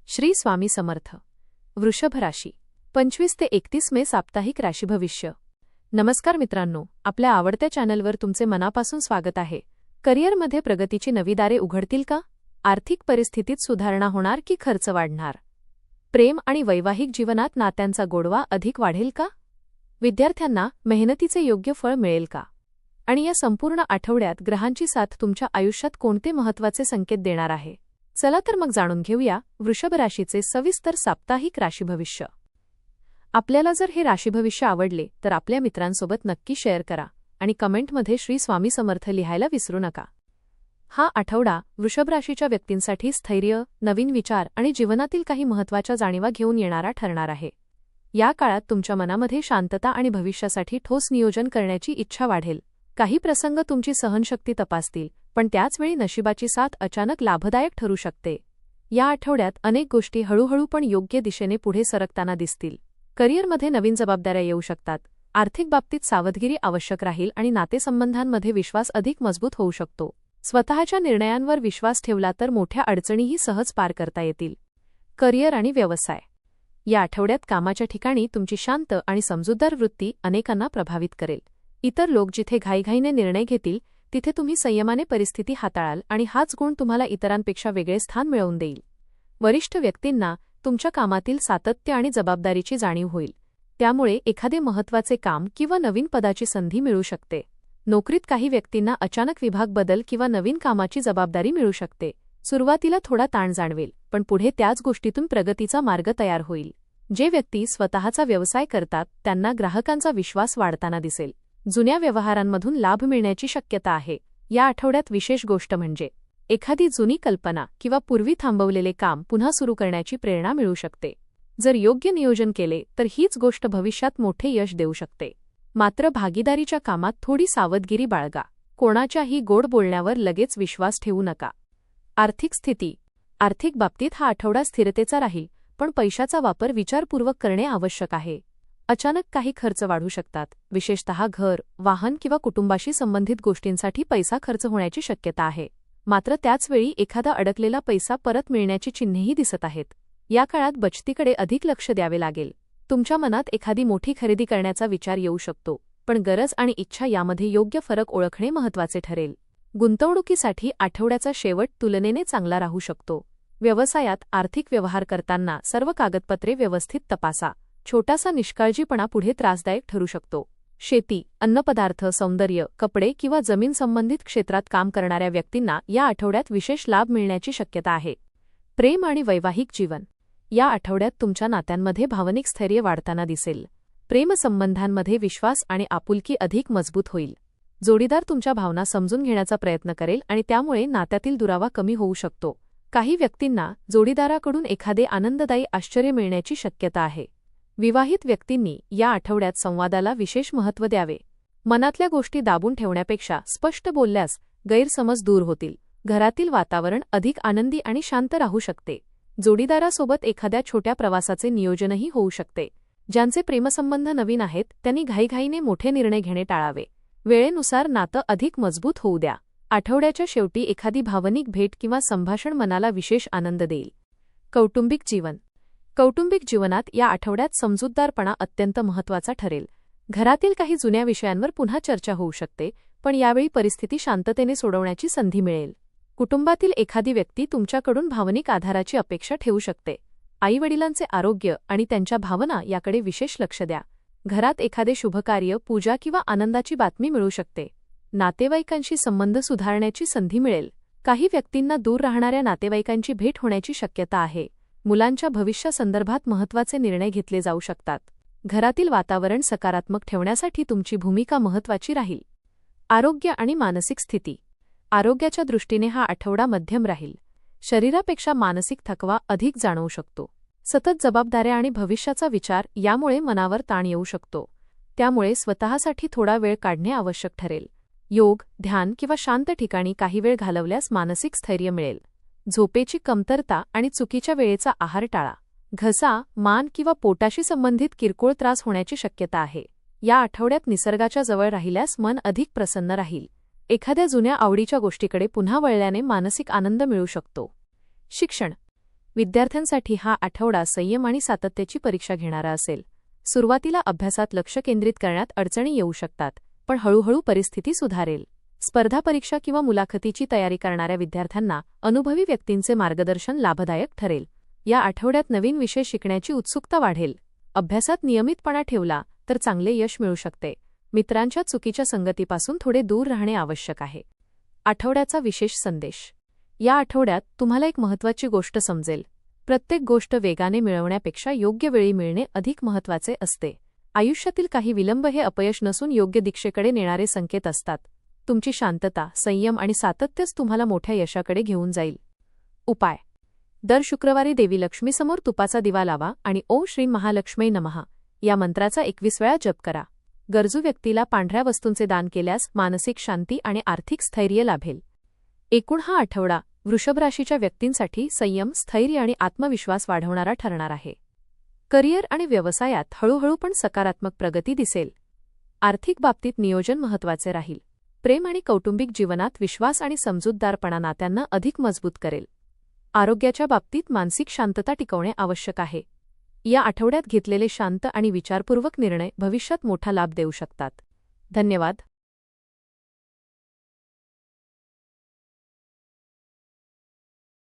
श्री स्वामी समर्थ. वृषभ राशी 25 ते 31 मे साप्ताहिक राशी भविष्य. नमस्कार मित्रांनो, आपल्या आवडत्या चॅनलवर तुमचे मनापासून स्वागत आहे. करिअरमध्ये प्रगतीची नवी दारे उघडतील का? आर्थिक परिस्थितीत सुधारणा होणार की खर्च वाढणार? प्रेम आणि वैवाहिक जीवनात नात्यांचा गोडवा अधिक वाढेल का? विद्यार्थ्यांना मेहनतीचे योग्य फळ मिळेल का? आणि या संपूर्ण आठवड्यात ग्रहांची साथ तुमच्या आयुष्यात कोणते महत्त्वाचे संकेत देणार आहे? चला तर मग जाणून घेऊया वृषभ राशीचे सविस्तर साप्ताहिक राशी भविष्य. आपल्याला जर हे राशी भविष्य आवडले तर आपल्या मित्रांसोबत नक्की शेअर करा आणि कमेंटमध्ये श्री स्वामी समर्थ लिहायला विसरू नका. हा आठवडा वृषभ राशीच्या व्यक्तींसाठी स्थैर्य, नवीन विचार आणि जीवनातील काही महत्त्वाच्या जाणीवा घेऊन येणारा ठरणार आहे. या काळात तुमच्या मनामध्ये शांतता आणि भविष्यासाठी ठोस नियोजन करण्याची इच्छा वाढेल. काही प्रसंग तुमची सहनशक्ती तपासतील, पण त्याचवेळी नशिबाची साथ अचानक लाभदायक ठरू शकते. या आठवड्यात अनेक गोष्टी हळूहळू पण योग्य दिशेने पुढे सरकताना दिसतील. करिअरमध्ये नवीन जबाबदाऱ्या येऊ शकतात. आर्थिक बाबतीत सावधगिरी आवश्यक राहील आणि नातेसंबंधांमध्ये विश्वास अधिक मजबूत होऊ शकतो. स्वतःच्या निर्णयांवर विश्वास ठेवला तर मोठ्या अडचणीही सहज पार करता येतील. करिअर आणि व्यवसाय. या आठवड्यात कामाच्या ठिकाणी तुमची शांत आणि समजूतदार वृत्ती अनेकांना प्रभावित करेल. इतर लोक जिथे घाईघाईने निर्णय घेतील तिथे तुम्ही संयमाने परिस्थिती हाताळाल आणि हाच गुण तुम्हाला इतरांपेक्षा वेगळे स्थान मिळवून देईल. वरिष्ठ व्यक्तींना तुमच्या कामातील सातत्य आणि जबाबदारीची जाणीव होईल. त्यामुळे एखादे महत्त्वाचे काम किंवा नवीन पदाची संधी मिळू शकते. नोकरीत काही व्यक्तींना अचानक विभाग बदल किंवा नवीन कामाची जबाबदारी मिळू शकते. सुरुवातीला थोडा ताण जाणवेल, पण पुढे त्याच गोष्टीतून प्रगतीचा मार्ग तयार होईल. जे व्यक्ती स्वतःचा व्यवसाय करतात त्यांना ग्राहकांचा विश्वास वाढताना दिसेल. जुन्या व्यवहारांमधून लाभ मिळण्याची शक्यता आहे. या आठवड्यात विशेष गोष्ट म्हणजे एखादी जुनी कल्पना किंवा पूर्वी थांबवलेले काम पुन्हा सुरू करण्याची प्रेरणा मिळू शकते. जर योग्य नियोजन केले तर हीच गोष्ट भविष्यात मोठे यश देऊ शकते. मात्र भागीदारीच्या कामात थोडी सावधगिरी बाळगा. कोणाच्याही गोड बोलण्यावर लगेच विश्वास ठेवू नका. आर्थिक स्थिती. आर्थिक बाबतीत हा आठवडा स्थिरतेचा राहील, पण पैशाचा वापर विचारपूर्वक करणे आवश्यक आहे. अचानक काही खर्च वाढू शकतात. विशेषतः घर, वाहन किंवा कुटुंबाशी संबंधित गोष्टींसाठी पैसा खर्च होण्याची शक्यता आहे. मात्र त्याचवेळी एखादा अडकलेला पैसा परत मिळण्याची चिन्हेही दिसत आहेत. या काळात बचतीकडे अधिक लक्ष द्यावे लागेल. तुमच्या मनात एखादी मोठी खरेदी करण्याचा विचार येऊ शकतो, पण गरज आणि इच्छा यामध्ये योग्य फरक ओळखणे महत्त्वाचे ठरेल. गुंतवणुकीसाठी आठवड्याचा शेवट तुलनेने चांगला राहू शकतो. व्यवसायात आर्थिक व्यवहार करताना सर्व कागदपत्रे व्यवस्थित तपासा. छोटासा निष्काळजीपणा पुढे त्रासदायक ठरू शकतो. शेती, अन्नपदार्थ, सौंदर्य, कपडे किंवा जमीन संबंधित क्षेत्रात काम करणाऱ्या व्यक्तींना या आठवड्यात विशेष लाभ मिळण्याची शक्यता आहे. प्रेम आणि वैवाहिक जीवन. या आठवड्यात तुमच्या नात्यांमध्ये भावनिक स्थैर्य वाढताना दिसेल. प्रेमसंबंधांमध्ये विश्वास आणि आपुलकी अधिक मजबूत होईल. जोडीदार तुमच्या भावना समजून घेण्याचा प्रयत्न करेल आणि त्यामुळे नात्यातील दुरावा कमी होऊ शकतो. काही व्यक्तींना जोडीदाराकडून एखादे आनंददायी आश्चर्य मिळण्याची शक्यता आहे. विवाहित व्यक्तींनी या आठवड्यात संवादाला विशेष महत्त्व द्यावे. मनातल्या गोष्टी दाबून ठेवण्यापेक्षा स्पष्ट बोलल्यास गैरसमज दूर होतील. घरातील वातावरण अधिक आनंदी आणि शांत राहू शकते. जोडीदारासोबत एखाद्या छोट्या प्रवासाचे नियोजनही होऊ शकते. ज्यांचे प्रेमसंबंध नवीन आहेत त्यांनी घाईघाईने मोठे निर्णय घेणे टाळावे. वेळेनुसार नातं अधिक मजबूत होऊ द्या. आठवड्याच्या शेवटी एखादी भावनिक भेट किंवा संभाषण मनाला विशेष आनंद देईल. कौटुंबिक जीवन. कौटुंबिक जीवनात या आठवड्यात समजूतदारपणा अत्यंत महत्त्वाचा ठरेल. घरातील काही जुन्या विषयांवर पुन्हा चर्चा होऊ शकते, पण यावेळी परिस्थिती शांततेने सोडवण्याची संधी मिळेल. कुटुंबातील एखादी व्यक्ती तुमच्याकडून भावनिक आधाराची अपेक्षा ठेवू शकते. आईवडिलांचे आरोग्य आणि त्यांच्या भावना याकडे विशेष लक्ष द्या. घरात एखादे शुभकार्य, पूजा किंवा आनंदाची बातमी मिळू शकते. नातेवाईकांशी संबंध सुधारण्याची संधी मिळेल. काही व्यक्तींना दूर राहणाऱ्या नातेवाईकांची भेट होण्याची शक्यता आहे. मुलांच्या भविष्यासंदर्भात महत्त्वाचे निर्णय घेतले जाऊ शकतात. घरातील वातावरण सकारात्मक ठेवण्यासाठी तुमची भूमिका महत्त्वाची राहील. आरोग्य आणि मानसिक स्थिती. आरोग्याच्या दृष्टीने हा आठवडा मध्यम राहील. शरीरापेक्षा मानसिक थकवा अधिक जाणवू शकतो. सतत जबाबदाऱ्या आणि भविष्याचा विचार यामुळे मनावर ताण येऊ शकतो. त्यामुळे स्वतःसाठी थोडा वेळ काढणे आवश्यक ठरेल. योग, ध्यान किंवा शांत ठिकाणी काही वेळ घालवल्यास मानसिक स्थैर्य मिळेल. झोपेची कमतरता आणि चुकीच्या वेळेचा आहार टाळा. घसा, मान किंवा पोटाशी संबंधित किरकोळ त्रास होण्याची शक्यता आहे. या आठवड्यात निसर्गाच्या जवळ राहिल्यास मन अधिक प्रसन्न राहील. एखाद्या जुन्या आवडीच्या गोष्टीकडे पुन्हा वळल्याने मानसिक आनंद मिळू शकतो. शिक्षण. विद्यार्थ्यांसाठी हा आठवडा संयम आणि सातत्याची परीक्षा घेणारा असेल. सुरुवातीला अभ्यासात लक्ष केंद्रित करण्यात अडचणी येऊ शकतात, पण हळूहळू परिस्थिती सुधारेल. स्पर्धा परीक्षा किंवा मुलाखतीची तयारी करणाऱ्या विद्यार्थ्यांना अनुभवी व्यक्तींचे मार्गदर्शन लाभदायक ठरेल. या आठवड्यात नवीन विषय शिकण्याची उत्सुकता वाढेल. अभ्यासात नियमितपणा ठेवला तर चांगले यश मिळू शकते. मित्रांच्या चुकीच्या संगतीपासून थोडे दूर राहणे आवश्यक आहे. आठवड्याचा विशेष संदेश. या आठवड्यात तुम्हाला एक महत्त्वाची गोष्ट समजेल. प्रत्येक गोष्ट वेगाने मिळवण्यापेक्षा योग्य वेळी मिळणे अधिक महत्त्वाचे असते. आयुष्यातील काही विलंब हे अपयश नसून योग्य दिशेकडे नेणारे संकेत असतात. तुमची शांतता, संयम आणि सातत्यच तुम्हाला मोठ्या यशाकडे घेऊन जाईल. उपाय. दर शुक्रवारी देवी लक्ष्मीसमोर तुपाचा दिवा लावा आणि ओम श्री महालक्ष्मी नमः या मंत्राचा 21 वेळा जप करा. गरजू व्यक्तीला पांढऱ्या वस्तूंचे दान केल्यास मानसिक शांती आणि आर्थिक स्थैर्य लाभेल. एकूण हा आठवडा वृषभ राशीच्या व्यक्तींसाठी संयम, स्थैर्य आणि आत्मविश्वास वाढवणारा ठरणार आहे. करिअर आणि व्यवसायात हळूहळू पण सकारात्मक प्रगती दिसेल. आर्थिक बाबतीत नियोजन महत्त्वाचे राहील. प्रेम आणि कौटुंबिक जीवनात विश्वास आणि समजूतदारपणा नात्यांना अधिक मजबूत करेल. आरोग्याच्या बाबतीत मानसिक शांतता टिकवणे आवश्यक आहे. या आठवड्यात घेतलेले शांत आणि विचारपूर्वक निर्णय भविष्यात मोठा लाभ देऊ शकतात. धन्यवाद.